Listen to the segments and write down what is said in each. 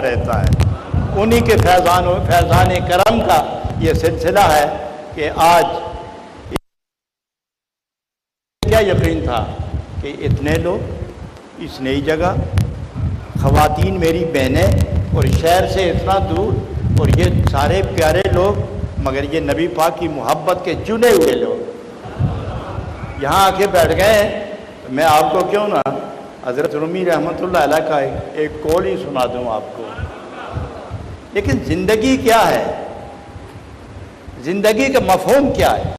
رہتا ہے۔ انہی کے فیضان کرم کا یہ سلسلہ ہے کہ آج کیا یقین تھا کہ اتنے لوگ اس نئی جگہ، خواتین میری بہنیں اور شہر سے اتنا دور، اور یہ سارے پیارے لوگ، مگر یہ نبی پاک کی محبت کے چنے ہوئے لوگ یہاں آ کے بیٹھ گئے ہیں۔ میں آپ کو کیوں نہ حضرت رومی رحمۃ اللہ علیہ کا ایک قول ہی سنا دوں آپ کو۔ لیکن زندگی کیا ہے، زندگی کا مفہوم کیا ہے،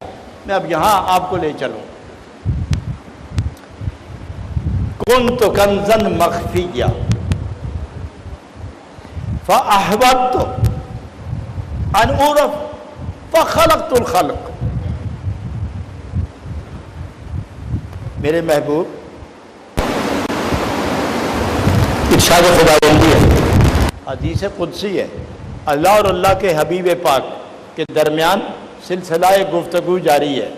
میں اب یہاں آپ کو لے چلوں۔ کنت کنزا مخفیا فاحببت ان اعرف فخلقت الخلق۔ میرے محبوب، ارشاد خداوندی ہے، حدیث قدسی ہے، اللہ اور اللہ کے حبیب پاک کے درمیان سلسلہ گفتگو جاری ہے۔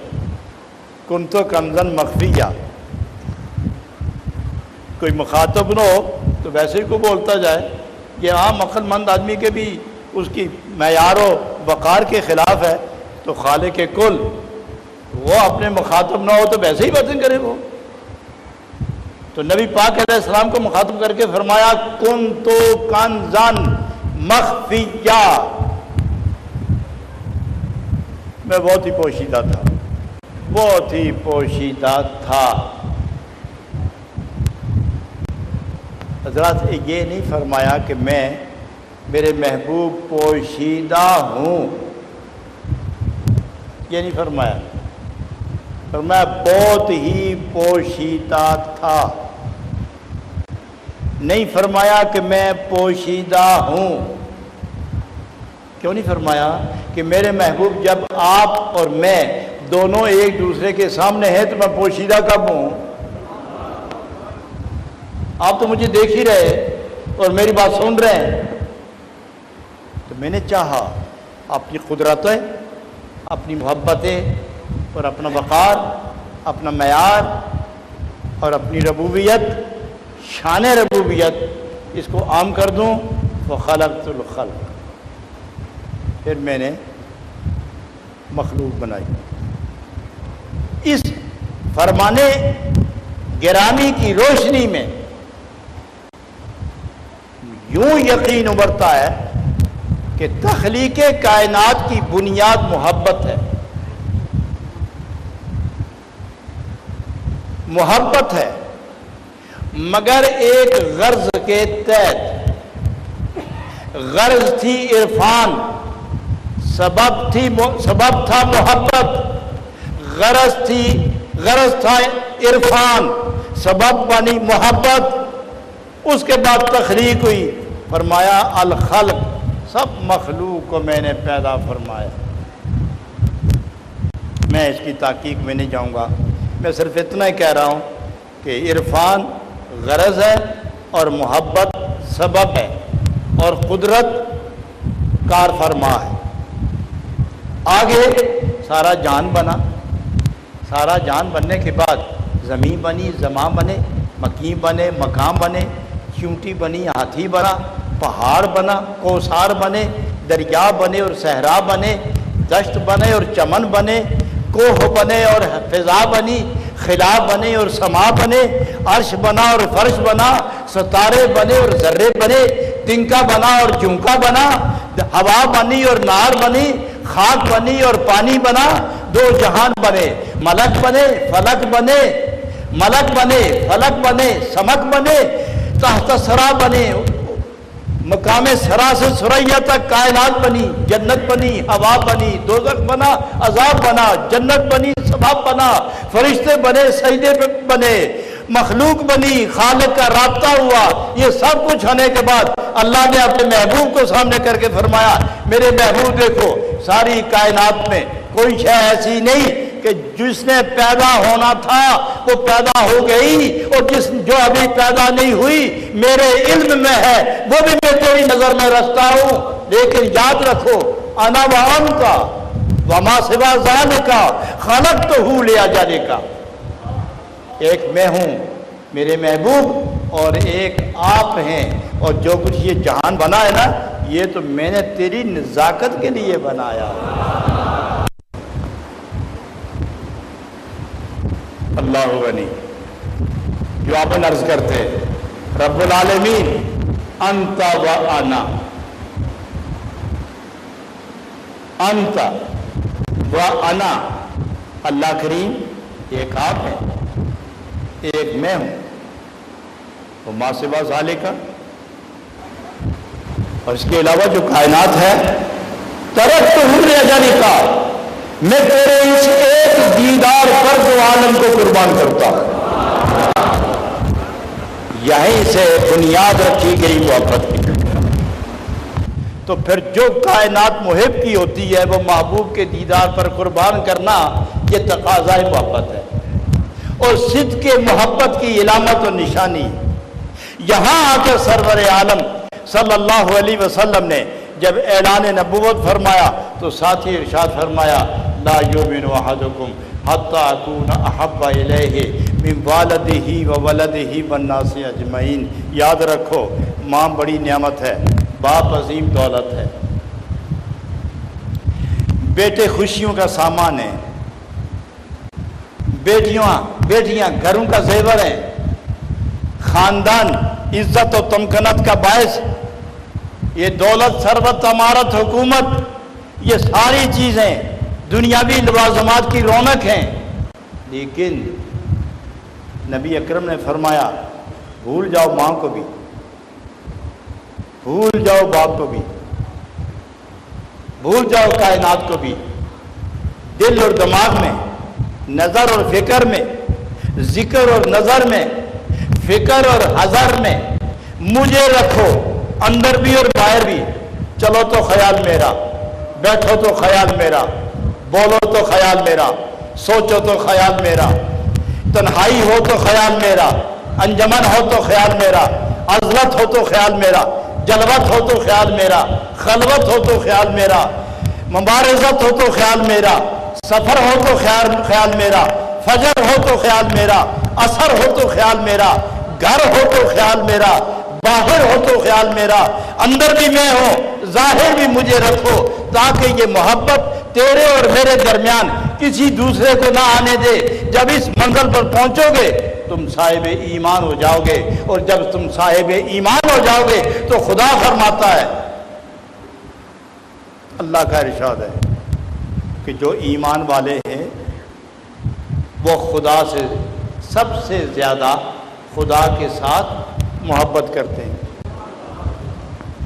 کنت کنزا مخفیا، کوئی مخاطب نہ ہو تو ویسے ہی کو بولتا جائے، یہ عام عقل مند آدمی کے بھی اس کی معیار و وقار کے خلاف ہے، تو خالق کل وہ اپنے مخاطب نہ ہو تو ویسے ہی باتیں کرے وہ۔ تو نبی پاک علیہ السلام کو مخاطب کر کے فرمایا کنت کنزا مخفیا، میں بہت ہی پوشیدہ تھا، بہت ہی پوشیدہ تھا۔ حضرات یہ نہیں فرمایا کہ میں میرے محبوب پوشیدہ ہوں، یہ نہیں فرمایا، فرمایا بہت ہی پوشیدہ تھا، نہیں فرمایا کہ میں پوشیدہ ہوں۔ کیوں نہیں فرمایا کہ میرے محبوب جب آپ اور میں دونوں ایک دوسرے کے سامنے ہیں تو میں پوشیدہ کب ہوں؟ آپ تو مجھے دیکھ ہی رہے اور میری بات سن رہے ہیں، تو میں نے چاہا اپنی قدرتیں، اپنی محبتیں اور اپنا وقار، اپنا معیار اور اپنی ربوبیت، شان ربوبیت اس کو عام کر دوں۔ فخلقت الخلق، پھر میں نے مخلوق بنائی۔ اس فرمانے گرامی کی روشنی میں یوں یقین ابھرتا ہے کہ تخلیق کائنات کی بنیاد محبت ہے، محبت ہے، مگر ایک غرض کے تحت۔ غرض تھی عرفان، سبب تھا محبت، غرض تھا عرفان، سبب بنی محبت، اس کے بعد تخلیق ہوئی۔ فرمایا الخلق، سب مخلوق کو میں نے پیدا فرمایا۔ میں اس کی تحقیق میں نہیں جاؤں گا، میں صرف اتنا ہی کہہ رہا ہوں کہ عرفان غرض ہے اور محبت سبب ہے اور قدرت کار فرما ہے۔ آگے سارا جان بنا، سارا جان بننے کے بعد زمین بنی، زماں بنے، مکین بنے، مقام بنے، چونٹی بنی، ہاتھی بنا، پہاڑ بنا، کوثار بنے، دریا بنے اور صحرا بنے، دشت بنے اور چمن بنے، کوہ بنے اور فضا بنی، خلا بنے اور سما بنے، عرش بنا اور فرش بنا، ستارے بنے اور ذرے بنے، تنکا بنا اور جھمکا بنا، ہوا بنی اور نار بنی، خاک بنی اور پانی بنا، دو جہان بنے، ملک بنے، فلک بنے، ملک بنے، فلک بنے، سمک بنے، تحت سرا بنے، مقام سرا سے سریا تک کائنات بنی، جنت بنی، ہوا بنی، دوزخ بنا، عذاب بنا، جنت بنی، ثواب بنا، فرشتے بنے، سجدے بنے، مخلوق بنی، خالق کا رابطہ ہوا۔ یہ سب کچھ ہونے کے بعد اللہ نے اپنے محبوب کو سامنے کر کے فرمایا میرے محبوب دیکھو، ساری کائنات میں کوئی شے ایسی نہیں کہ جس نے پیدا ہونا تھا وہ پیدا ہو گئی، اور جو ابھی پیدا نہیں ہوئی میرے علم میں ہے، وہ بھی میں تیری نظر میں رکھتا ہوں۔ لیکن یاد رکھو انا وانت وما سوا ذالک خلقتہ لیجعلک، ایک میں ہوں میرے محبوب اور ایک آپ ہیں، اور جو کچھ یہ جہان بنا ہے نا یہ تو میں نے تیری نزاکت کے لیے بنایا. اللہ غنی. جواباً عرض کرتے رب العالمین انت و انا، انت و انا، اللہ کریم ایک آپ ہے، ایک میں ہوں، وہ ما سوا ذالک، اور اس کے علاوہ جو کائنات ہے ترکتہم لأجلک، میں تیرے اس ایک دیدار پر دو عالم کو قربان کرتا ہوں. یہیں سے بنیاد رکھی گئی محبت کی. تو پھر جو کائنات محب کی ہوتی ہے وہ محبوب کے دیدار پر قربان کرنا یہ تقاضۂ محبت ہے اور صدق کے محبت کی علامت و نشانی. یہاں آ کر سرور عالم صلی اللہ علیہ وسلم نے جب اعلان نبوت فرمایا تو ساتھ ہی ارشاد فرمایا لا یؤمن احدکم حتی اکون احب الیہ من والدہ و ولدہ والناس اجمعین. یاد رکھو ماں بڑی نعمت ہے، باپ عظیم دولت ہے، بیٹے خوشیوں کا سامان ہیں، بیٹیاں گھروں کا زیور ہیں، خاندان عزت و تمکنت کا باعث، یہ دولت ثروت امارت حکومت یہ ساری چیزیں دنیاوی لوازمات کی رونق ہیں. لیکن نبی اکرم نے فرمایا بھول جاؤ ماں کو بھی، بھول جاؤ باپ کو بھی، بھول جاؤ کائنات کو بھی. دل اور دماغ میں، نظر اور فکر میں، ذکر اور نظر میں، فکر اور حذر میں مجھے رکھو، اندر بھی اور باہر بھی. چلو تو خیال میرا، بیٹھو تو خیال میرا، بولو تو خیال میرا، سوچو تو خیال میرا، تنہائی ہو تو خیال میرا، انجمن ہو تو خیال میرا، عزلت ہو تو خیال میرا، جلوت ہو تو خیال میرا، خلوت ہو تو خیال میرا، مبارزت ہو تو خیال میرا، سفر ہو تو خیال میرا، فجر ہو تو خیال میرا، اثر ہو تو خیال میرا، گھر ہو تو خیال میرا، باہر ہو تو خیال میرا، اندر بھی میں ہوں، ظاہر بھی مجھے رکھو، تاکہ یہ محبت تیرے اور میرے درمیان کسی دوسرے کو نہ آنے دے. جب اس منزل پر پہنچو گے تم صاحب ایمان ہو جاؤ گے، اور جب تم صاحب ایمان ہو جاؤ گے تو خدا فرماتا ہے، اللہ کا ارشاد ہے کہ جو ایمان والے ہیں وہ خدا سے سب سے زیادہ خدا کے ساتھ محبت کرتے ہیں.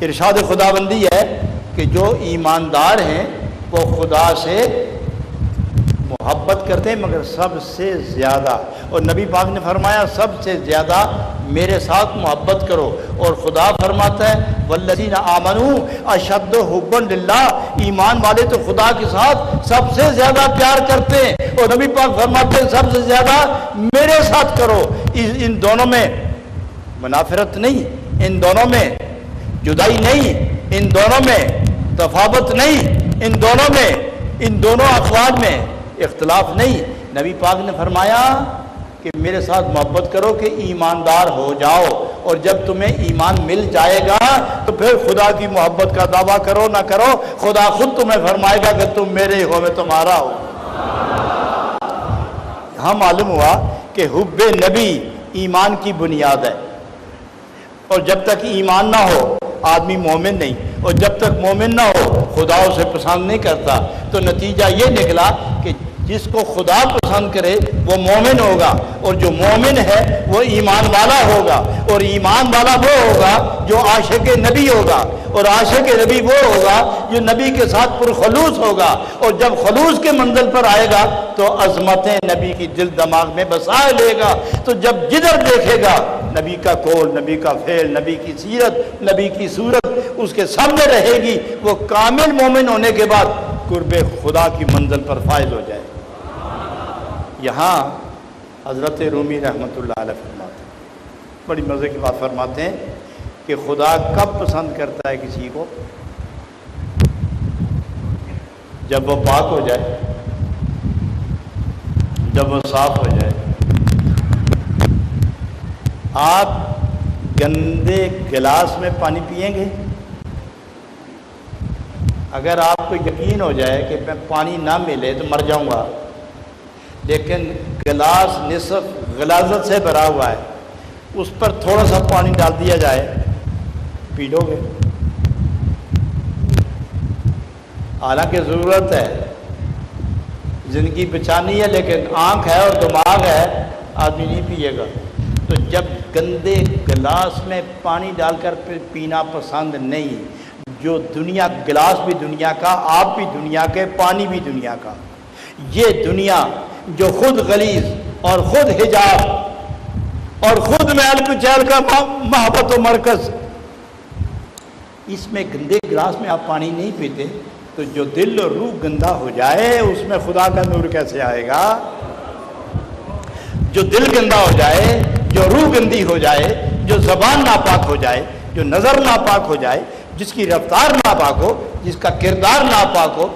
ارشاد خداوندی ہے کہ جو ایماندار ہیں وہ خدا سے محبت کرتے ہیں مگر سب سے زیادہ، اور نبی پاک نے فرمایا سب سے زیادہ میرے ساتھ محبت کرو. اور خدا فرماتا ہے والذین آمنوا اشد حبا للہ، ایمان والے تو خدا کے ساتھ سب سے زیادہ پیار کرتے ہیں، اور نبی پاک فرماتے ہیں سب سے زیادہ میرے ساتھ کرو. ان دونوں میں منافرت نہیں، ان دونوں میں جدائی نہیں، ان دونوں میں تفاوت نہیں، ان دونوں اقوال میں اختلاف نہیں. نبی پاک نے فرمایا کہ میرے ساتھ محبت کرو کہ ایماندار ہو جاؤ، اور جب تمہیں ایمان مل جائے گا تو پھر خدا کی محبت کا دعویٰ کرو نہ کرو، خدا خود تمہیں فرمائے گا کہ تم میرے ہو میں تمہارا ہو. یہاں معلوم ہوا کہ حب نبی ایمان کی بنیاد ہے، اور جب تک ایمان نہ ہو آدمی مومن نہیں، اور جب تک مومن نہ ہو خدا اسے پسند نہیں کرتا. تو نتیجہ یہ نکلا کہ جس کو خدا پسند کرے وہ مومن ہوگا، اور جو مومن ہے وہ ایمان والا ہوگا، اور ایمان والا وہ ہوگا جو عاشق نبی ہوگا، اور عاشق نبی وہ ہوگا جو نبی کے ساتھ پرخلوص ہوگا. اور جب خلوص کے منزل پر آئے گا تو عظمتیں نبی کی دل دماغ میں بسا لے گا. تو جب جدھر دیکھے گا نبی کا قول، نبی کا فعل، نبی کی سیرت، نبی کی صورت اس کے سامنے رہے گی، وہ کامل مومن ہونے کے بعد قرب خدا کی منزل پر فائز ہو جائے. یہاں حضرت رومی رحمۃ اللہ علیہ فرماتے ہیں، بڑی مزے کی بات فرماتے ہیں کہ خدا کب پسند کرتا ہے کسی کو؟ جب وہ پاک ہو جائے، جب وہ صاف ہو جائے. آپ گندے گلاس میں پانی پئیں گے؟ اگر آپ کو یقین ہو جائے کہ میں پانی نہ ملے تو مر جاؤں گا، لیکن گلاس نصف غلاظت سے بھرا ہوا ہے، اس پر تھوڑا سا پانی ڈال دیا جائے، پی لو گے؟ حالانکہ ضرورت ہے، زندگی بچانی ہے، لیکن آنکھ ہے اور دماغ ہے، آدمی نہیں پیے گا۔ تو جب گندے گلاس میں پانی ڈال کر پینا پسند نہیں، جو دنیا، گلاس بھی دنیا کا، آپ بھی دنیا کے، پانی بھی دنیا کا، یہ دنیا جو خود غلیظ اور خود حجاب اور خود محل کچیل کا محبت و مرکز، اس میں گندے گلاس میں آپ پانی نہیں پیتے تو جو دل اور روح گندا ہو جائے اس میں خدا کا نور کیسے آئے گا؟ جو دل گندا ہو جائے، جو روح گندی ہو جائے، جو زبان ناپاک ہو جائے، جو نظر ناپاک ہو جائے، جس کی رفتار ناپاک ہو، جس کا کردار ناپاک ہو،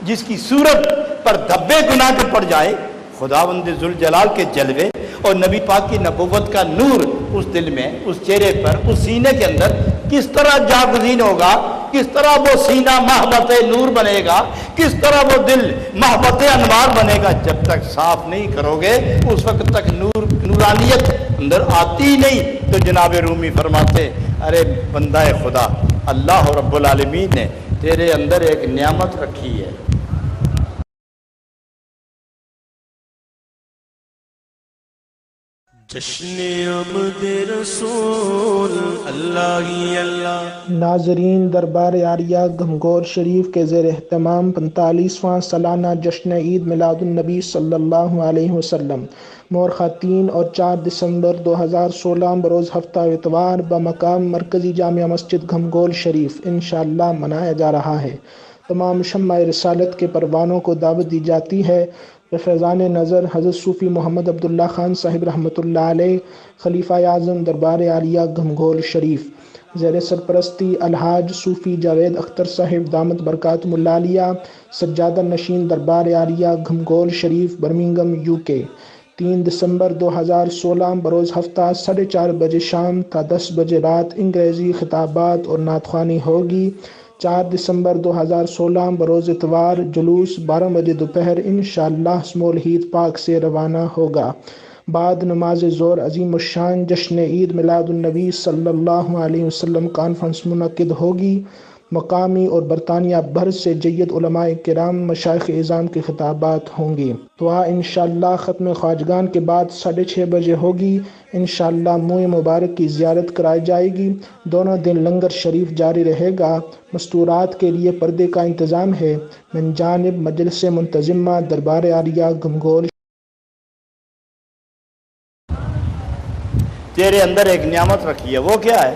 جس کی صورت پر دھبے گناہ کے پڑ جائے، خداوند ذوالجلال کے جلوے اور نبی پاک کی نبوت کا نور اس دل میں، اس چہرے پر، اس سینے کے اندر کس طرح جاگزین ہوگا، کس طرح وہ سینہ محبت نور بنے گا، کس طرح وہ دل محبت انوار بنے گا؟ جب تک صاف نہیں کرو گے اس وقت تک نورانیت اندر آتی ہی نہیں۔ تو جناب رومی فرماتے، ارے بندہ خدا، اللہ رب العالمین نے تیرے اندر ایک نعمت رکھی ہے، جشن عمد رسول اللہ ہی اللہ۔ ناظرین، دربار عالیہ گھمگور شریف کے زیر اہتمام 45واں سالانہ جشن عید میلاد النبی صلی اللہ علیہ وسلم مورخہ 3 اور 4 دسمبر 2016 بروز ہفتہ اتوار بمقام مرکزی جامع مسجد گھمگول شریف انشاءاللہ منایا جا رہا ہے۔ تمام شمع رسالت کے پروانوں کو دعوت دی جاتی ہے کہ فیضان نظر حضرت صوفی محمد عبداللہ خان صاحب رحمۃ اللہ علیہ، خلیفہ اعظم دربار عالیہ گھمگول شریف، زیر سرپرستی الحاج صوفی جاوید اختر صاحب دامت برکاتہم العالیہ، سجادہ نشین دربار عالیہ گھمگول شریف، برمنگھم UK، 3 دسمبر 2016 بروز ہفتہ 4:30 بجے شام تا 10 بجے رات انگریزی خطابات اور نعت خوانی ہوگی۔ 4 دسمبر 2016 بروز اتوار جلوس 12 بجے دوپہر انشاءاللہ اسمول ہیت پاک سے روانہ ہوگا۔ بعد نماز ظہر عظیم الشان جشن عید میلاد النبی صلی اللہ علیہ وسلم کانفرنس منعقد ہوگی۔ مقامی اور برطانیہ بھر سے جید علماء کرام، مشائخ اعظام کے خطابات ہوں گے۔ دعا انشاءاللہ ختم خواجگان کے بعد 6:30 بجے ہوگی۔ انشاءاللہ موئے مبارک کی زیارت کرائی جائے گی۔ دونوں دن لنگر شریف جاری رہے گا۔ مستورات کے لیے پردے کا انتظام ہے من جانب مجلس منتظمہ دربار عالیہ گھمگول۔ تیرے اندر ایک نعمت رکھی ہے، وہ کیا ہے؟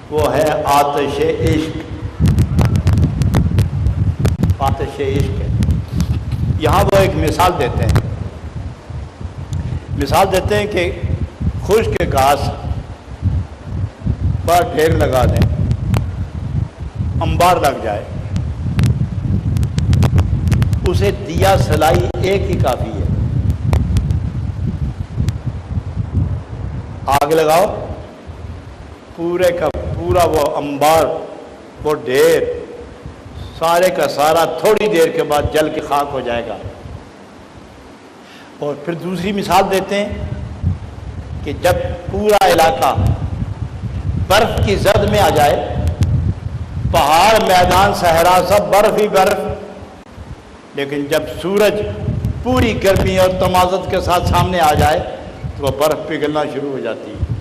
وہ ہے آتش عشق۔ آتش عشق ہے۔ یہاں وہ ایک مثال دیتے ہیں، مثال دیتے ہیں کہ خشک گھاس پر ڈھیر لگا دیں، انبار لگ جائے، اسے دیا سلائی ایک ہی کافی ہے۔ آگ لگاؤ، پورے کا پورا وہ انبار، وہ ڈھیر سارے کا سارا تھوڑی دیر کے بعد جل کے خاک ہو جائے گا۔ اور پھر دوسری مثال دیتے ہیں کہ جب پورا علاقہ برف کی زد میں آ جائے، پہاڑ، میدان، صحرا سب برف ہی برف، لیکن جب سورج پوری گرمی اور تمازت کے ساتھ سامنے آ جائے تو وہ برف پگھلنا شروع ہو جاتی ہے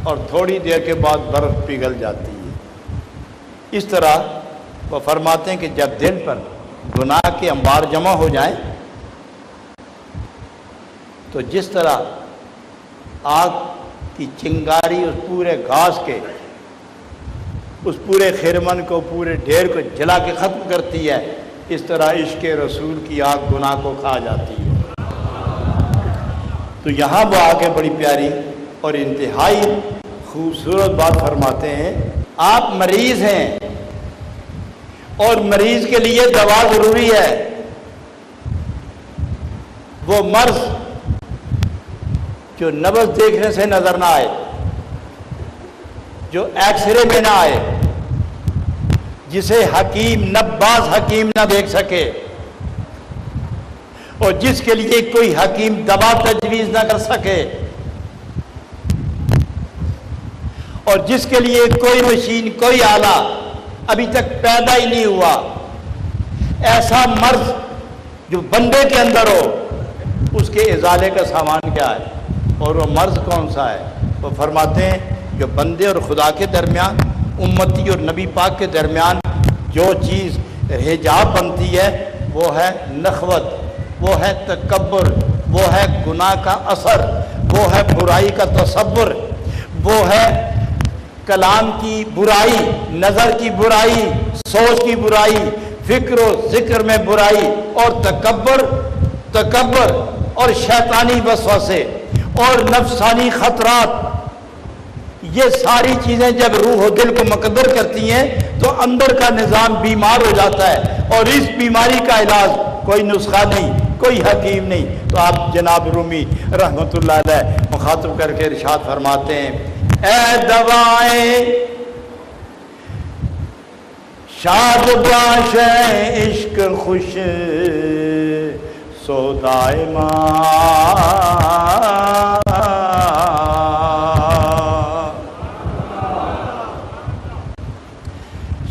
اور تھوڑی دیر کے بعد برف پگھل جاتی ہے۔ اس طرح وہ فرماتے ہیں کہ جب دل پر گناہ کے انبار جمع ہو جائیں تو جس طرح آگ کی چنگاری اس پورے گھاس کے، اس پورے خرمن کو، پورے ڈھیر کو جلا کے ختم کرتی ہے، اس طرح عشق رسول کی آگ گناہ کو کھا جاتی ہے۔ تو یہاں وہ آگے بڑی پیاری اور انتہائی خوبصورت بات فرماتے ہیں، آپ مریض ہیں اور مریض کے لیے دوا ضروری ہے۔ وہ مرض جو نبض دیکھنے سے نظر نہ آئے، جو ایکس رے میں نہ آئے، جسے حکیم نباز حکیم نہ دیکھ سکے، اور جس کے لیے کوئی حکیم دوا تجویز نہ کر سکے، اور جس کے لیے کوئی مشین کوئی آلہ ابھی تک پیدا ہی نہیں ہوا، ایسا مرض جو بندے کے اندر ہو، اس کے ازالے کا سامان کیا ہے اور وہ مرض کون سا ہے؟ وہ فرماتے ہیں جو بندے اور خدا کے درمیان، امتی اور نبی پاک کے درمیان جو چیز حجاب بنتی ہے وہ ہے نخوت، وہ ہے تکبر، وہ ہے گناہ کا اثر، وہ ہے برائی کا تصور، وہ ہے کلام کی برائی، نظر کی برائی، سوچ کی برائی، فکر و ذکر میں برائی، اور تکبر اور شیطانی وسوسے اور نفسانی خطرات، یہ ساری چیزیں جب روح و دل کو مقدر کرتی ہیں تو اندر کا نظام بیمار ہو جاتا ہے، اور اس بیماری کا علاج کوئی نسخہ نہیں، کوئی حکیم نہیں۔ تو آپ جناب رومی رحمۃ اللہ علیہ مخاطب کر کے ارشاد فرماتے ہیں، اے دوائیں شاد باش عشق خوش سودائے ماں،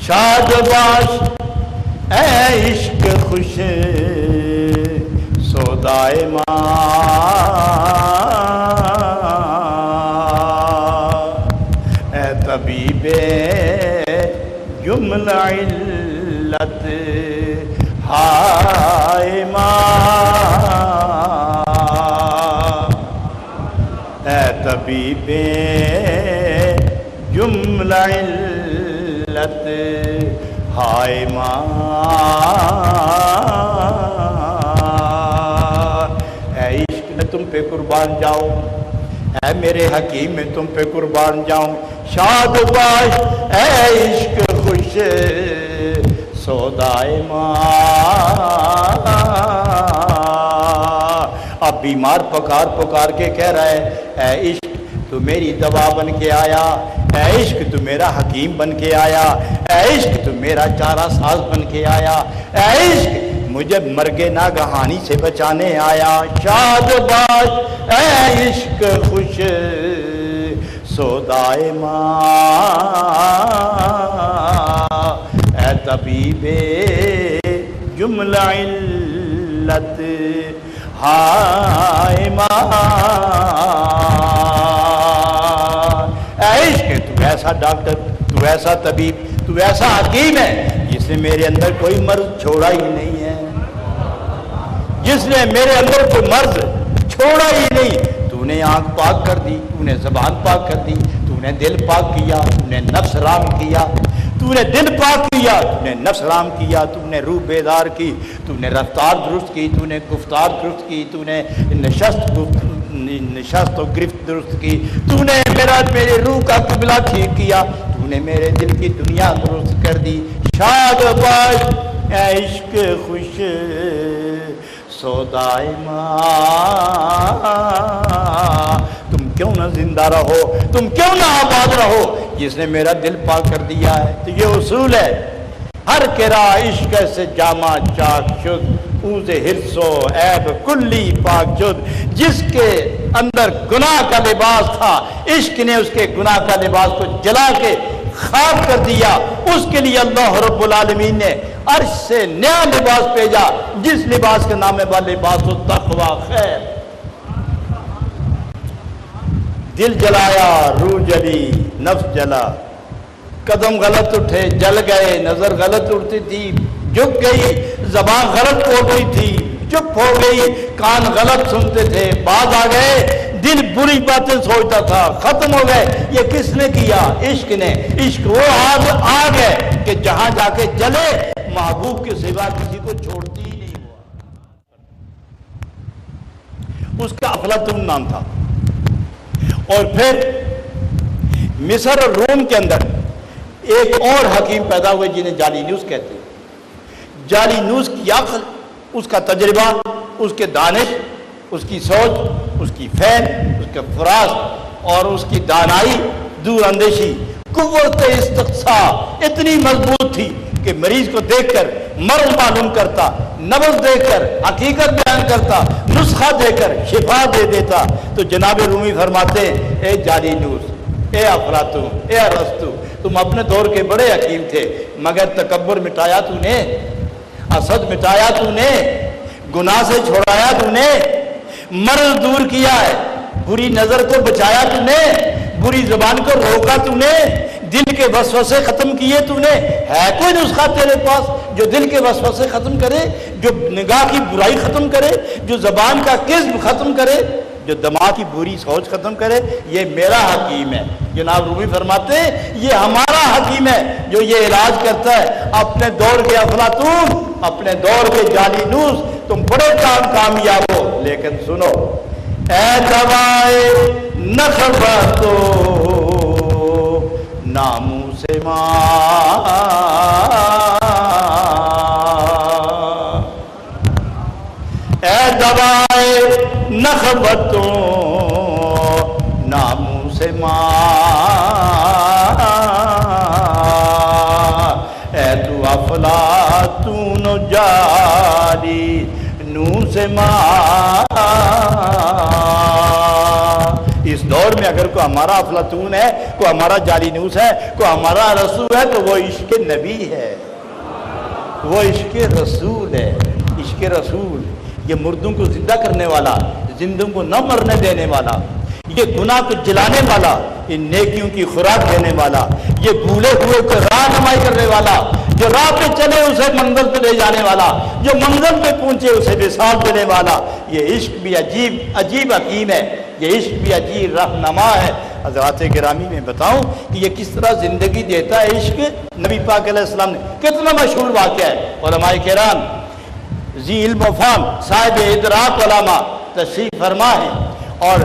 شاد باش اے عشق خوش سودائے ماں، اے طبیب جملہ علت ہائے ماں، اے طبیب جملہ علت ہائے ماں، اے عشق میں تم پہ قربان جاؤں، اے میرے حکیم میں تم پہ قربان جاؤں، شاد باش اے عشق خوش سودائے ماں۔ اب بیمار پکار کے کہہ رہا ہے، اے عشق تو میری دوا بن کے آیا، اے عشق تو میرا حکیم بن کے آیا، اے عشق تو میرا چارہ ساز بن کے آیا، اے عشق مجھے مرگ ناگہانی سے بچانے آیا، شاد باش اے عشق خوش سودائے ماں، اے طبیب جملہ علت ہائے ماں، اے عشق تو ایسا ڈاکٹر، تو ایسا طبیب، تو ایسا حکیم ہے جس نے میرے اندر کوئی مرض چھوڑا ہی نہیں ہے، جس نے میرے اندر کوئی مرض چھوڑا ہی نہیں۔ تو نے آنکھ پاک کر دی، تو نے زبان پاک کر دی، تو نے دل پاک کیا، تو نے نفس رام کیا، تو نے دل پاک کیا، تو نے نفس رام کیا، تو نے روح بیدار کی، تو نے رفتار درست کی، تو نے گفتار درست کی، تو نے نشست و گرفت درست کی، تو نے میرے روح کا قبلہ ٹھیک کیا، تو نے میرے دل کی دنیا درست کر دی، شاد باش اے عشق خوش سودائے ماں، تم کیوں نہ زندہ رہو، تم کیوں نہ آباد رہو جس نے میرا دل پاک کر دیا ہے۔ تو یہ اصول ہے، ہر کرا عشق سے جامع چاک شد، اوز حرص و عیب کلی پاک شد، جس کے اندر گناہ کا لباس تھا، عشق نے اس کے گناہ کا لباس کو جلا کے خاک کر دیا، اس کے لیے اللہ رب العالمین نے عرش سے نیا لباس بھیجا، جس لباس کے نام ہے لباس التقوی خیر۔ دل جلایا، روح جلی، نفس جلا، قدم غلط اٹھے جل گئے، نظر غلط اٹھتی تھی جھک گئی، زبان غلط ہو گئی تھی چپ ہو گئی، کان غلط سنتے تھے باز آ گئے، دل بری باتیں سوچتا تھا ختم ہو گئے۔ یہ کس نے کیا؟ عشق نے۔ عشق وہ آگ ہے کہ جہاں جا کے جلے محبوب کے سوا کسی کو چھوڑتی ہی نہیں ہوا۔ اس کا افلاطون نام تھا۔ اور پھر مصر اور روم کے اندر ایک اور حکیم پیدا ہوئے جنہیں جالینوس کہتے ہیں۔ جالینوس کی عقل، اس کا تجربہ، اس کے دانش، اس کی سوچ، اس کی فہم، اس کے فراست اور اس کی دانائی، دور اندیشی قوت استقصا اتنی مضبوط تھی کہ مریض کو دیکھ کر مرض معلوم کرتا، نبض دیکھ کر حقیقت بیان کرتا، نسخہ دے کر شفا دے دیتا۔ تو جناب رومی فرماتے ہیں اے جالینوس، اے افلاطون، اے ارسطو، تم اپنے دور کے بڑے حکیم تھے، مگر تکبر مٹایا تو نے، حسد مٹایا تو نے، گناہ سے چھوڑایا تو نے، مرض دور کیا ہے، بری نظر کو بچایا تو نے، بری زبان کو روکا تو نے، دل کے وسوسے ختم کیے تو نے۔ ہے کوئی نسخہ تیرے پاس جو دل کے وسوسے ختم کرے، جو نگاہ کی برائی ختم کرے، جو زبان کا کذب ختم کرے، جو دماغ کی بری سوچ ختم کرے؟ یہ میرا حکیم ہے۔ جناب رومی فرماتے ہیں یہ ہمارا حکیم ہے جو یہ علاج کرتا ہے۔ اپنے دور کے افلاطون، اپنے دور کے جالینوس، تم بڑے کامیاب ہو، لیکن سنو، اے دوائے نخبتو ناموس ماں، اے دوائے نخبتو ناموس ماں، اے تو افلاطون جالی نوس ماں۔ اس دور میں اگر کوئی ہمارا افلاطون ہے، کوئی ہمارا جالینوس ہے، کوئی ہمارا رسول ہے، تو وہ عشق نبی ہے، وہ عشق رسول ہے۔ عشق رسول یہ مردوں کو زندہ کرنے والا، زندوں کو نہ مرنے دینے والا، یہ گناہ کو جلانے والا، یہ نیکیوں کی خوراک دینے والا، یہ بھولے ہوئے کو راہنمائی کرنے والا، جو راہ پہ چلے اسے منزل پہ لے جانے والا، جو منزل پہ پہنچے اسے وصال دینے والا۔ یہ عشق بھی عجیب حکیم ہے، یہ عشق بھی عجیب رہنما ہے۔ حضرات گرامی میں بتاؤں کہ یہ کس طرح زندگی دیتا ہے عشق، نبی پاک علیہ السلام نے کتنا مشہور واقعہ ہے۔ علماء کرام ذی علم و فہم، صاحب ادراک علماء تشریف فرما ہے، اور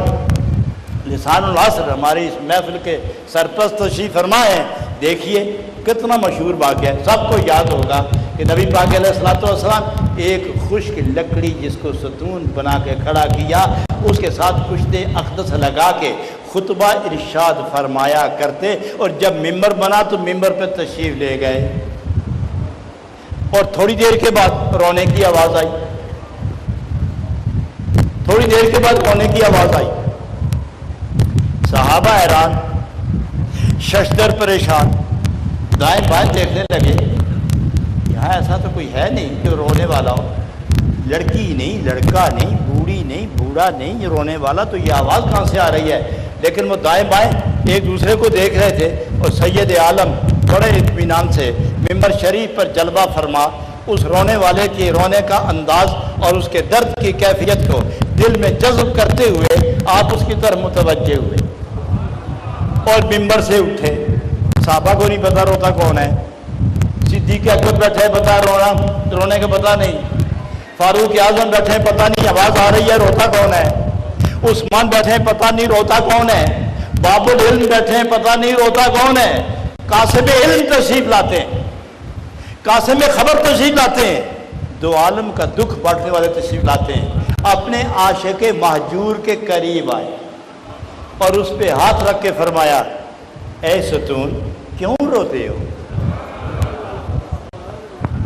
لسان العصر ہماری اس محفل کے سرپرست تشریف فرما ہے۔ دیکھیے کتنا مشہور واقعہ ہے، سب کو یاد ہوگا کہ نبی پاک علیہ السلام ایک خشک لکڑی جس کو ستون بنا کے کھڑا کیا، اس کے ساتھ کشتے اقدس لگا کے خطبہ ارشاد فرمایا کرتے، اور جب ممبر بنا تو ممبر پہ تشریف لے گئے، اور تھوڑی دیر کے بعد رونے کی آواز آئی، تھوڑی دیر کے بعد رونے کی آواز آئی۔ صحابہ حیران، ششدر پریشان، دائیں بائیں دیکھنے لگے، یہاں ایسا تو کوئی ہے نہیں کہ رونے والا ہو، لڑکی نہیں، لڑکا نہیں، بوڑھی نہیں، بوڑھا نہیں، یہ رونے والا، تو یہ آواز کہاں سے آ رہی ہے؟ لیکن وہ دائیں بائیں ایک دوسرے کو دیکھ رہے تھے، اور سید عالم بڑے اطمینان سے ممبر شریف پر جلوہ فرما اس رونے والے کے رونے کا انداز اور اس کے درد کی کیفیت کو دل میں جذب کرتے ہوئے آپ اس کی طرف متوجہ ہوئے اور ممبر سے اٹھے۔ صحابہ کو نہیں پتا روتا کون ہے، صدیق اکبر بیٹھے پتا رونے کا پتا نہیں، فاروق اعظم بیٹھے پتا نہیں آواز آ رہی ہے روتا کون ہے، عثمان بیٹھے پتا نہیں روتا کون ہے، باب العلم بیٹھے پتا نہیں روتا کون ہے، قاسم علم تشریف لاتے ہیں، قاسم خبر تشریف لاتے ہیں، دو عالم کا دکھ بانٹنے والے تشریف لاتے ہیں، اپنے عاشق مہجور کے قریب آئے اور اس پہ ہاتھ رکھ کے فرمایا، اے ستون کیوں روتے ہو،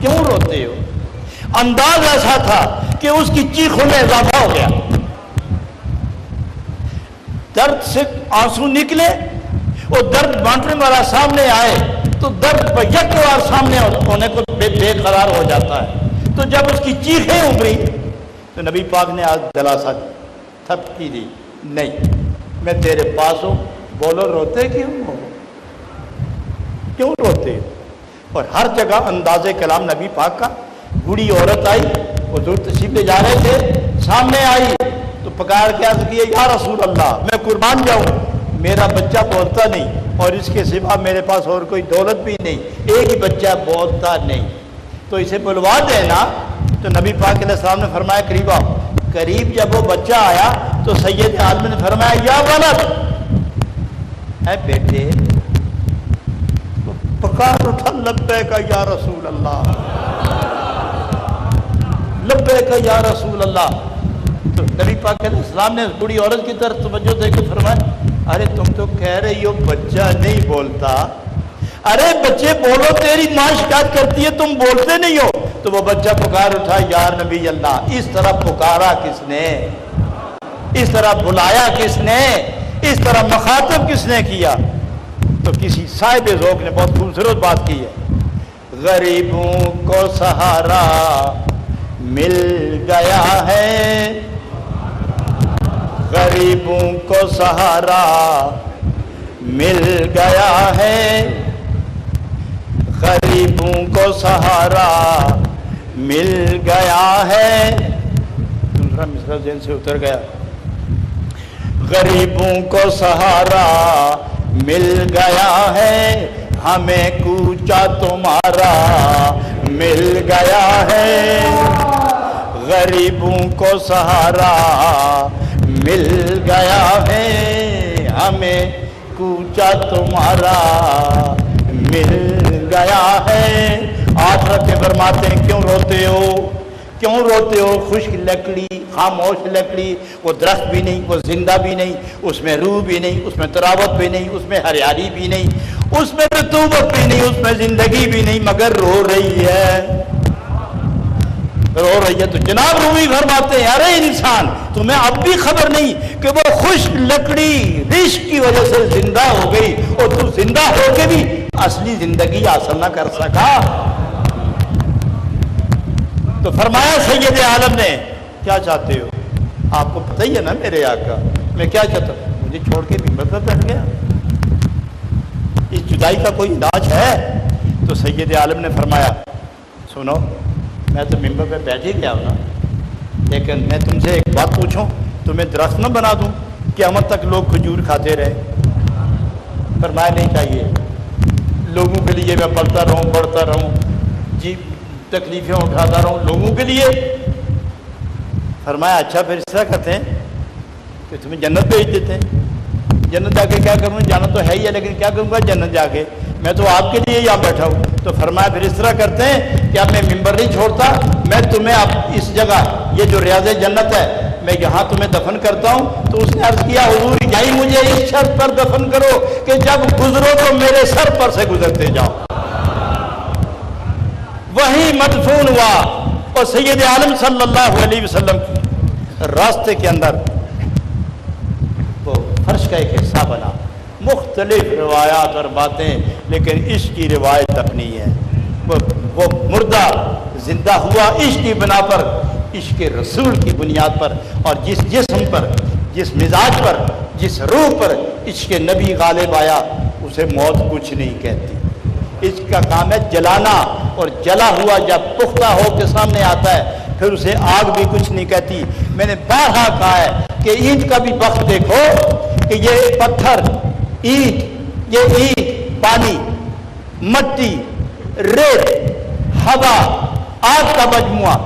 کیوں روتے ہو؟ انداز ایسا تھا کہ اس کی چیخوں میں اضافہ ہو گیا، درد سے آنسو نکلے، اور درد بانٹنے والا سامنے آئے تو درد پر یک بار سامنے ہونے کو بے قرار ہو جاتا ہے۔ تو جب اس کی چیخیں ابھری تو نبی پاک نے آج دلاسا تھپکی دی، نہیں میں تیرے پاس ہوں، بولو روتے کیوں ہو، کیوں روتے ہو؟ اور ہر جگہ انداز کلام نبی پاک کا۔ بوڑھی عورت آئی، حضور تشریف لے جا رہے تھے، سامنے آئی تو پکار کے عرض کیے، یا رسول اللہ میں قربان جاؤں، میرا بچہ بولتا نہیں اور اس کے سوا میرے پاس اور کوئی دولت بھی نہیں، ایک ہی بچہ بولتا نہیں، تو اسے بلوا دینا۔ تو نبی پاک علیہ السلام نے فرمایا قریب آؤ۔ قریب جب وہ بچہ آیا تو سید عالم نے فرمایا، یا ولد، اے بیٹے، پکار اٹھا، لبیک یا رسول اللہ، لبیک یا رسول اللہ۔ تو نبی پاک علیہ السلام نے بوڑھی عورت کی طرف توجہ دے کے فرمایا، ارے تم تو کہہ رہی ہو بچہ نہیں بولتا. ارے بچے بولو، تیری ماں شکایت کرتی ہے تم بولتے نہیں ہو. تو وہ بچہ پکار اٹھا، یا نبی اللہ. اس طرح پکارا کس نے؟ اس طرح بلایا کس نے؟ اس طرح مخاطب کس نے کیا؟ تو کسی صاحب ذوق نے بہت خوبصورت بات کی ہے. غریبوں کو سہارا مل گیا ہے، غریبوں کو سہارا مل گیا ہے، غریبوں کو سہارا مل گیا ہے. دوسرا مصرع ذہن سے اتر گیا. غریبوں کو سہارا مل گیا ہے، ہمیں کوچا تمہارا مل گیا ہے. غریبوں کو سہارا مل گیا ہے، ہمیں کوچا تمہارا مل گیا ہے. آخرت میں فرماتے ہیں کیوں روتے ہو، کیوں روتے ہو؟ خشک لکڑی، خاموش لکڑی، وہ درخت بھی نہیں، وہ زندہ بھی نہیں، اس میں روح بھی نہیں، اس میں تراوت بھی نہیں، اس میں ہریالی بھی نہیں، اس میں رطوبت بھی نہیں، اس میں زندگی بھی نہیں، مگر رو رہی ہے، رو رہی ہے. تو جناب رومی فرماتے ہیں ارے انسان، تمہیں اب بھی خبر نہیں کہ وہ خشک لکڑی رشک کی وجہ سے زندہ ہو گئی، اور تو زندہ ہو کے بھی اصلی زندگی حاصل نہ کر سکا. تو فرمایا سید عالم نے کیا چاہتے ہو؟ آپ کو پتہ ہی ہے نا میرے آقا میں کیا چاہتا ہوں. مجھے چھوڑ کے ممبر پر بیٹھ گیا، اس جدائی کا کوئی علاج ہے؟ تو سید عالم نے فرمایا سنو، میں تو ممبر پہ بیٹھ ہی گیا ہوں نا، لیکن میں تم سے ایک بات پوچھوں، تمہیں درخت نہ بنا دوں قیامت تک لوگ کھجور کھاتے رہے؟ فرمایا نہیں چاہیے، لوگوں کے لیے میں پڑھتا رہوں بڑھتا رہوں، جی تکلیفیں اٹھاتا رہوں لوگوں کے لیے. فرمایا اچھا پھر اس طرح کرتے ہیں کہ تمہیں جنت بھیج دیتے ہیں. جنت جا کے کیا کروں؟ جانا تو ہے ہی ہے، لیکن کیا کروں گا جنت جا کے؟ میں تو آپ کے لیے یہاں بیٹھا ہوں. تو فرمایا پھر اس طرح کرتے ہیں کہ اب میں ممبر نہیں چھوڑتا، میں تمہیں اب اس جگہ، یہ جو ریاض جنت ہے، میں یہاں تمہیں دفن کرتا ہوں. تو اس نے عرض کیا حضور یہی مجھے اس شرط پر دفن کرو کہ جب گزرو تو میرے سر پر سے گزرتے جاؤ. وہی مدفون ہوا. اور سید عالم صلی اللہ علیہ وسلم کی راستے کے اندر وہ فرش کا ایک حصہ بنا. مختلف روایات اور باتیں، لیکن عشق کی روایت اپنی ہے. وہ مردہ زندہ ہوا عشق کی بنا پر، عشق رسول کی بنیاد پر، اور جس جسم پر، جس مزاج پر، جس روح پر عشق نبی غالب آیا، اسے موت کچھ نہیں کہتی. اس کا کام ہے جلانا، اور جلا ہوا جب پختہ ہو کے سامنے آتا ہے پھر اسے آگ بھی کچھ نہیں کہتی. میں نے بارہا کہا ہے کہ اینٹ کا بھی وقت دیکھو کہ یہ پتھر، اینٹ، یہ اینٹ، پانی، مٹی، ریت، ہوا، آگ کا مجموعہ،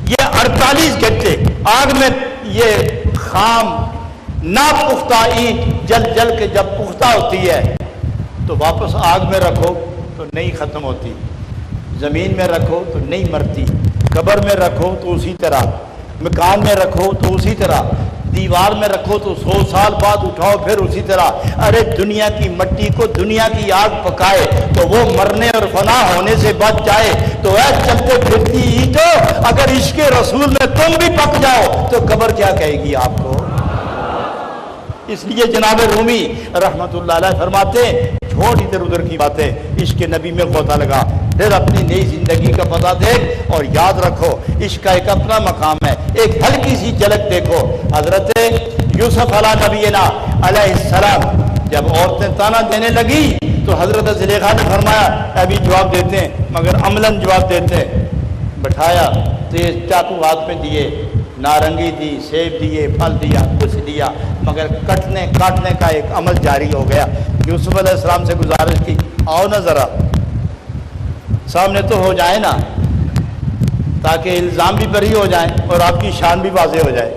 یہ 48 گھنٹے آگ میں یہ خام ناپختہ اینٹ جل جل کے جب پختہ ہوتی ہے تو واپس آگ میں رکھو تو نہیں ختم ہوتی، زمین میں رکھو تو نہیں مرتی، قبر میں رکھو تو اسی طرح، مکان میں رکھو تو اسی طرح، دیوار میں رکھو تو 100 سال بعد اٹھاؤ پھر اسی طرح. ارے دنیا کی مٹی کو دنیا کی آگ پکائے تو وہ مرنے اور فنا ہونے سے بچ جائے. تو اے چلتے پھرتی اینٹو، اگر عشق رسول میں تم بھی پک جاؤ تو قبر کیا کہے گی آپ کو؟ اس لیے جناب رومی رحمت اللہ علیہ فرماتے ہیں چھوڑ ادھر ادھر کی باتیں، عشق نبی میں غوطہ لگا، پھر اپنی نئی زندگی کا پتہ دیکھ، اور یاد رکھو عشق کا ایک اپنا مقام ہے. ایک ہلکی سی جھلک دیکھو، حضرت یوسف علیہ نبینا علیہ السلام جب عورتیں تانا دینے لگی تو حضرت زلیخا نے فرمایا ابھی جواب دیتے ہیں، مگر عملاً جواب دیتے ہیں. بٹھایا تیز چاقو ہاتھ میں دیے، نارنگی دی، سیب دیے، پھل دیا، کچھ دیا، مگر کٹنے کاٹنے کا ایک عمل جاری ہو گیا. یوسف علیہ السلام سے گزارش کی آؤ نا ذرا سامنے تو ہو جائے نا، تاکہ الزام بھی بری ہو جائیں اور آپ کی شان بھی واضح ہو جائے.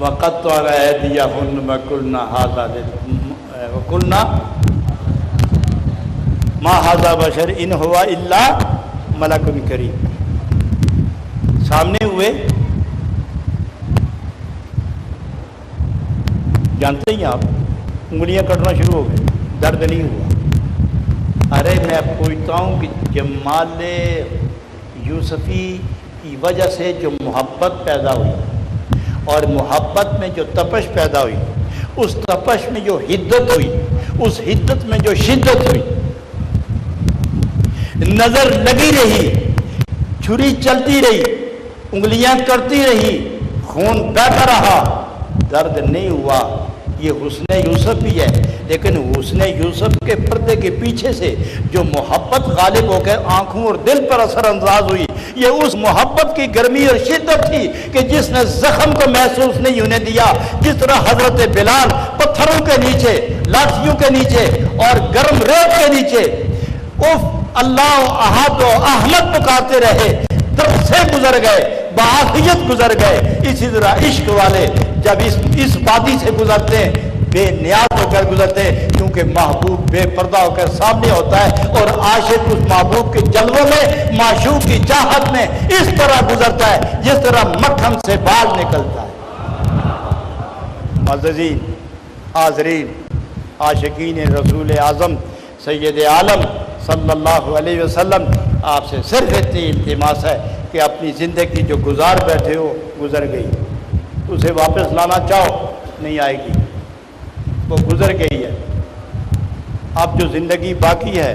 وَقَطَّعَ أَيْدِيَهُنَّ وَقُلْنَا مَا هَذَا بَشَرٌ إِنْ هُوَ إِلَّا مَلَكٌ كَرِيمٌ. سامنے ہوئے جانتے ہی آپ انگلیاں کٹنا شروع ہو گئے، درد نہیں ہوا۔ ارے میں پوچھتا ہوں کہ جمال یوسفی کی وجہ سے جو محبت پیدا ہوئی اور محبت میں جو تپش پیدا ہوئی، اس تپش میں جو حدت ہوئی، اس حدت میں جو شدت ہوئی، نظر لگی رہی، چھری چلتی رہی، انگلیاں کرتی رہی، خون بہتا رہا، درد نہیں ہوا۔ یہ حسن یوسف بھی ہے، لیکن حسن یوسف کے پردے کے پیچھے سے جو محبت غالب ہو کر آنکھوں اور دل پر اثر انداز ہوئی، یہ اس محبت کی گرمی اور شدت تھی کہ جس نے زخم کو محسوس نہیں ہونے دیا۔ جس طرح حضرت بلال پتھروں کے نیچے، لاٹھیوں کے نیچے اور گرم ریت کے نیچے اف اللہ احد و احمد پکارتے رہے، درد سے گزر گئے، بعافیت گزر گئے، اسی طرح عشق والے جب اس وادی سے گزرتے ہیں بے نیاز ہو کر گزرتے ہیں، کیونکہ محبوب بے پردہ ہو کر سامنے ہوتا ہے اور عاشق اس محبوب کے جلووں میں، معشوق کی چاہت میں اس طرح گزرتا ہے جس طرح مکھن سے بال نکلتا ہے۔ معززین حاضرین، عاشقین رسول اعظم سید عالم صلی اللہ علیہ وسلم، آپ سے صرف اتنی التماس ہے کہ اپنی زندگی جو گزار بیٹھے ہو گزر گئی، اسے واپس لانا چاہو نہیں آئے گی، وہ گزر گئی ہے۔ اب جو زندگی باقی ہے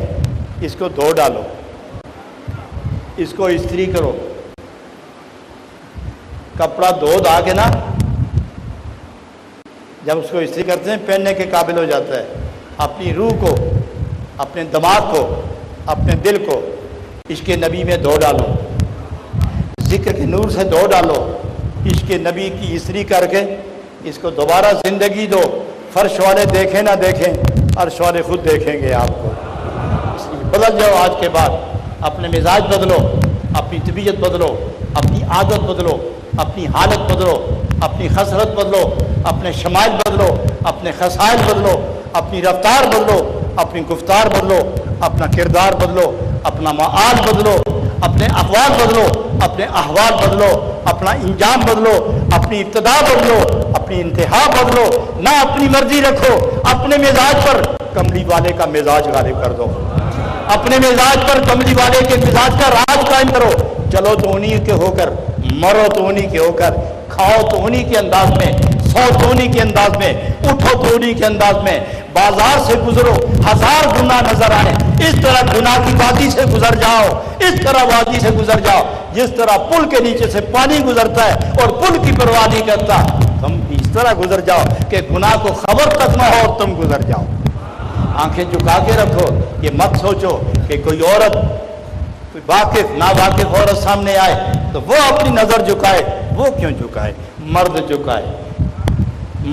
اس کو دھو ڈالو، اس کو استری کرو، کپڑا دھو دھا کے نا جب اس کو استری کرتے ہیں پہننے کے قابل ہو جاتا ہے۔ اپنی روح کو، اپنے دماغ کو، اپنے دل کو عشق نبی میں دھو ڈالو، ذکر کے نور سے دھو ڈالو، عشق نبی کی استری کر کے اس کو دوبارہ زندگی دو۔ فرش والے دیکھیں نہ دیکھیں، عرش والے خود دیکھیں گے آپ کو۔ اس لیے بدل جاؤ آج کے بعد، اپنے مزاج بدلو، اپنی طبیعت بدلو، اپنی عادت بدلو، اپنی حالت بدلو، اپنی خسرت بدلو، اپنے شمائل بدلو، اپنے خصائل بدلو، اپنی رفتار بدلو، اپنی گفتار بدلو، اپنا کردار بدلو، اپنا معال بدلو، اپنے اقوال بدلو، اپنے احوال بدلو، اپنا انجام بدلو، اپنی ابتدا بدلو، اپنی انتہا بدلو، نہ اپنی مرضی رکھو، اپنے مزاج پر کملی والے کا مزاج غالب کر دو، اپنے مزاج پر کملی والے کے مزاج کا راج قائم کرو۔ چلو تو انہی کے ہو کر، مرو تو انہی کے ہو کر، کھاؤ تو انہی کے انداز میں، سو تو انہی کے انداز میں، اٹھو تو انہی کے انداز میں، بازار سے گزرو ہزار گناہ نظر آئے، اس طرح گناہ کی وادی سے گزر جاؤ، اس طرح وادی سے گزر جاؤ جس طرح پل کے نیچے سے پانی گزرتا ہے اور پل کی پرواہ نہیں کرتا، تم بھی اس طرح گزر جاؤ کہ گناہ کو خبر تک نہ ہو اور تم گزر جاؤ۔ آنکھیں جھکا کے رکھو، یہ مت سوچو کہ کوئی عورت، کوئی واقف ناواقف عورت سامنے آئے تو وہ اپنی نظر جھکائے، وہ کیوں جھکائے؟ مرد جھکائے،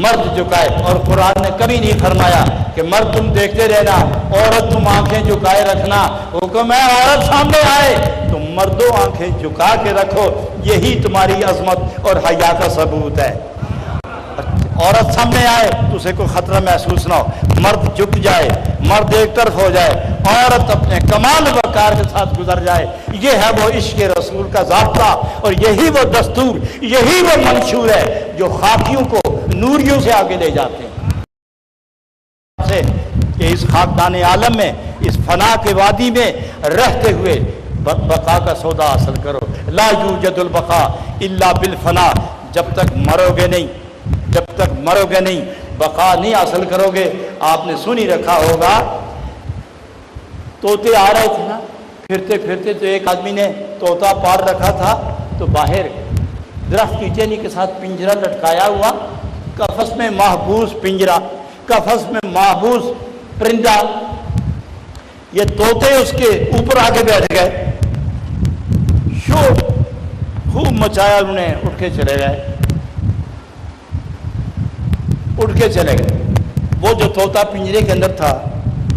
مرد جھکائے۔ اور قرآن نے کبھی نہیں فرمایا کہ مرد تم دیکھتے رہنا، عورت تم آنکھیں جھکائے رکھنا۔ حکم ہے عورت سامنے آئے تم مردوں آنکھیں جھکا کے رکھو، یہی تمہاری عظمت اور حیا کا ثبوت ہے۔ عورت سامنے آئے تو اسے کوئی خطرہ محسوس نہ ہو، مرد جھک جائے، مرد ایک طرف ہو جائے، عورت اپنے کمال وقار کے ساتھ گزر جائے۔ یہ ہے وہ عشق رسول کا ضابطہ اور یہی وہ دستور، یہی وہ منشور ہے جو خاکیوں کو نوریوں سے آگے لے جاتے ہیں کہ اس خاکدان عالم میں، اس فنا کے وادی میں رہتے ہوئے بقا کا سودا حاصل کرو۔ لا یوجد البقاء الا بالفنا، جب تک مرو گے نہیں، جب تک مرو گے نہیں بقا نہیں حاصل کرو گے۔ آپ نے سنی رکھا ہوگا، طوطے آ رہے تھے نا، پھرتے پھرتے تو ایک آدمی نے طوطا پار رکھا تھا تو باہر درخت کی ٹہنی کے ساتھ پنجرا لٹکایا ہوا، قفس میں محبوس پنجرا، قفس میں محبوس پرندہ، یہ طوطے اس کے اوپر آگے بیٹھ گئے، شور خوب مچایا انہوں نے، اٹھ کے چلے گئے، اٹھ کے چلے گئے۔ وہ جو طوطا پنجرے کے اندر تھا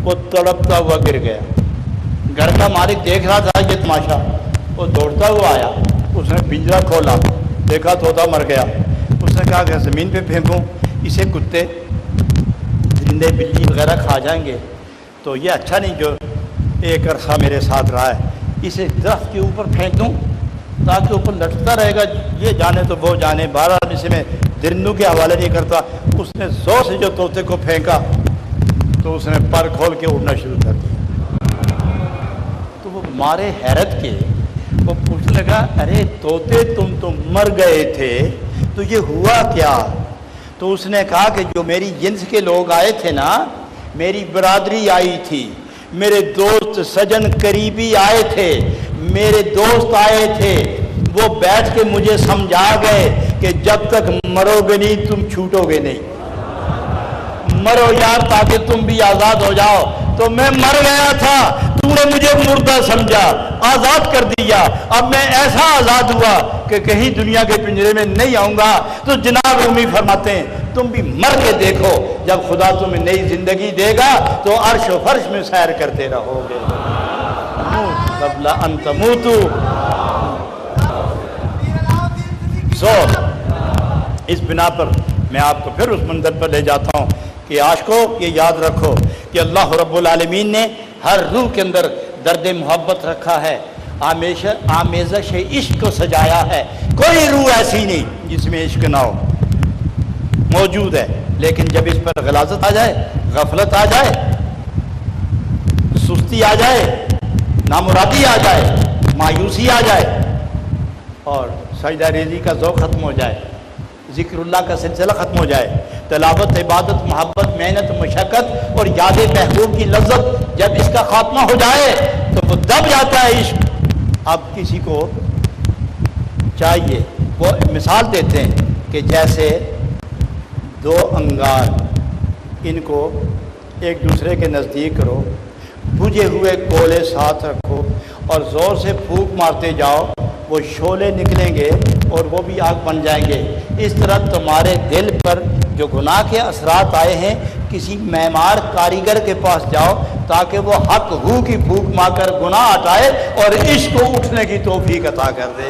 وہ تڑپتا ہوا گر گیا۔ گھر کا مالک دیکھ رہا تھا یہ تماشا، وہ دوڑتا ہوا آیا، اس نے پنجرا کھولا، دیکھا طوطا مر گیا۔ اس نے کہا کہ زمین پہ پھینکوں، اسے کتے درندے بلی وغیرہ کھا جائیں گے تو یہ اچھا نہیں جو ایک عرصہ میرے ساتھ رہا ہے، اسے درخت کے اوپر پھینک دوں تاکہ اوپر لٹکتا رہے گا، یہ جانے تو وہ جانے۔ بہرحال اسے میں درندوں کے حوالے نہیں کرتا، اس نے زور سے جو طوطے کو پھینکا تو اس نے پر کھول کے اڑنا شروع کر دیا۔ تو وہ مارے حیرت کے وہ پوچھنے لگا، ارے طوطے تم تو مر گئے تھے تو یہ ہوا کیا؟ تو اس نے کہا کہ جو میری جنس کے لوگ آئے تھے نا، میری برادری آئی تھی، میرے دوست سجن قریبی آئے تھے، میرے دوست آئے تھے، وہ بیٹھ کے مجھے سمجھا گئے کہ جب تک مرو گے نہیں تم چھوٹو گے نہیں، مرو یار تاکہ تم بھی آزاد ہو جاؤ۔ تو میں مر گیا تھا، تو نے مجھے مردہ سمجھا، آزاد کر دیا، اب میں ایسا آزاد ہوا کہ کہیں دنیا کے پنجرے میں نہیں آؤں گا۔ تو جناب رومی فرماتے ہیں تم بھی مر کے دیکھو، جب خدا تمہیں نئی زندگی دے گا تو عرش و فرش میں سیر کرتے رہو گے۔ قبل ان تموتوا۔ اس بنا پر میں آپ کو پھر اس منظر پر لے جاتا ہوں کہ عاشقو یہ یاد رکھو کہ اللہ رب العالمین نے ہر روح کے اندر درد محبت رکھا ہے، آمیزش عشق کو سجایا ہے۔ کوئی روح ایسی نہیں جس میں عشق نہ ہو، موجود ہے، لیکن جب اس پر غلاظت آ جائے، غفلت آ جائے، سستی آ جائے، نامرادی آ جائے، مایوسی آ جائے اور سجدہ ریزی کا ذوق ختم ہو جائے، ذکر اللہ کا سلسلہ ختم ہو جائے، تلاوت، عبادت، محبت، محنت، مشقت اور یاد محبوب کی لذت جب اس کا خاتمہ ہو جائے تو وہ دب جاتا ہے عشق۔ اب کسی کو چاہیے، وہ مثال دیتے ہیں کہ جیسے دو انگار، ان کو ایک دوسرے کے نزدیک کرو، بجھے ہوئے کولے ساتھ رکھو اور زور سے پھونک مارتے جاؤ، وہ شعلے نکلیں گے اور وہ بھی آگ بن جائیں گے۔ اس طرح تمہارے دل پر جو گناہ کے اثرات آئے ہیں، کسی معمار کاریگر کے پاس جاؤ تاکہ وہ حق ہو کی پھونک مار کر گناہ ہٹائے اور عشق کو اٹھنے کی توفیق عطا کر دے۔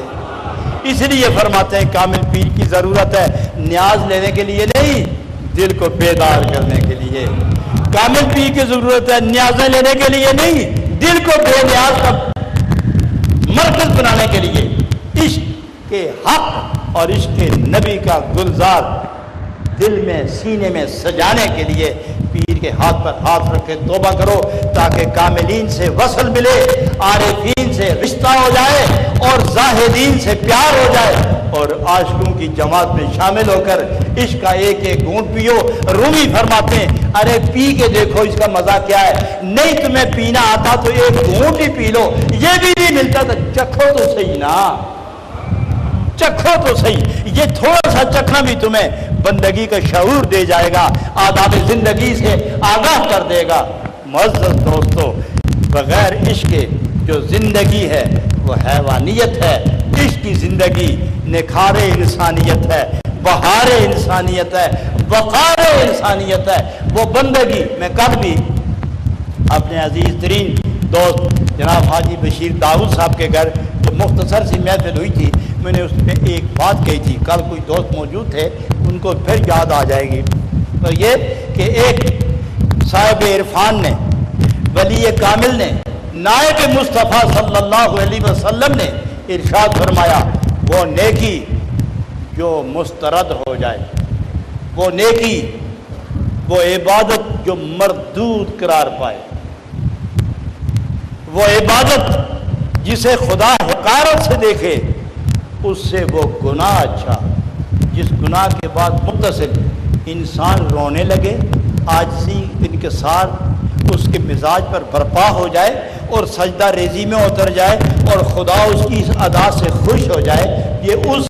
اس لیے فرماتے ہیں کامل پیر کی ضرورت ہے نیاز لینے کے لیے نہیں، دل کو بیدار کرنے کے لیے۔ کامل پیر کی ضرورت ہے نیازیں لینے کے لیے نہیں، دل کو بے نیاز کا مرکز بنانے کے لیے، عشق کے حق اور عشق نبی کا گلزار دل میں سینے میں سجانے کے لیے پیر کے ہاتھ پر ہاتھ رکھ کے توبہ کرو تاکہ کاملین سے وصل ملے، عارفین سے رشتہ ہو جائے اور زاہدین سے پیار ہو جائے اور عاشقوں کی جماعت میں شامل ہو کر عشق کا ایک ایک گھونٹ پیو۔ رومی فرماتے ہیں ارے پی کے دیکھو اس کا مزہ کیا ہے، نہیں تمہیں پینا آتا تو ایک گھونٹ ہی پی لو، یہ بھی نہیں ملتا تو چکھو تو صحیح نا، چکھو تو صحیح، یہ تھوڑا سا چکھنا بھی تمہیں بندگی کا شعور دے جائے گا، آداب زندگی سے آگاہ کر دے گا۔ معزز دوستو، بغیر عشق جو زندگی ہے وہ حیوانیت ہے، عشق کی زندگی نکھار انسانیت ہے، بہار انسانیت ہے، وقار انسانیت ہے، وہ بندگی۔ میں کل بھی اپنے عزیز ترین دوست جناب حاجی بشیر داؤد صاحب کے گھر جو مختصر سی محفل ہوئی تھی، میں نے اس میں ایک بات کہی تھی، کل کوئی دوست موجود تھے ان کو پھر یاد آ جائے گی، تو یہ کہ ایک صاحب عرفان نے، ولی کامل نے، نائب مصطفیٰ صلی اللہ علیہ وسلم نے ارشاد فرمایا وہ نیکی جو مسترد ہو جائے، وہ نیکی، وہ عبادت جو مردود قرار پائے، وہ عبادت جسے خدا حقارت سے دیکھے، اس سے وہ گناہ اچھا جس گناہ کے بعد متصل انسان رونے لگے، عاجزی انکسار اس کے مزاج پر برپا ہو جائے اور سجدہ ریزی میں اتر جائے اور خدا اس کی اس ادا سے خوش ہو جائے، یہ اس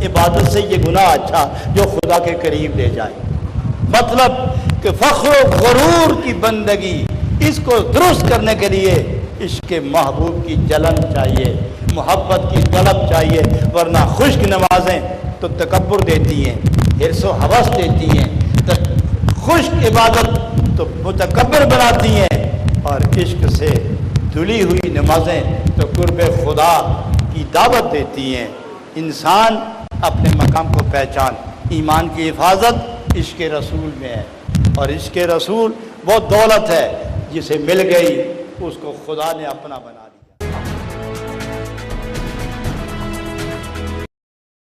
عبادت سے یہ گناہ اچھا جو خدا کے قریب لے جائے۔ مطلب کہ فخر و غرور کی بندگی، اس کو درست کرنے کے لیے عشق محبوب کی جلن چاہیے، محبت کی طلب چاہیے، ورنہ خشک نمازیں تو تکبر دیتی ہیں، حرص و ہوس دیتی ہیں، خشک عبادت تو متکبر بناتی ہیں، اور عشق سے دھلی ہوئی نمازیں تو قرب خدا کی دعوت دیتی ہیں۔ انسان اپنے مقام کو پہچان، ایمان کی حفاظت عشق رسول میں ہے، اور عشق رسول وہ دولت ہے جسے مل گئی اس کو خدا نے اپنا بنا۔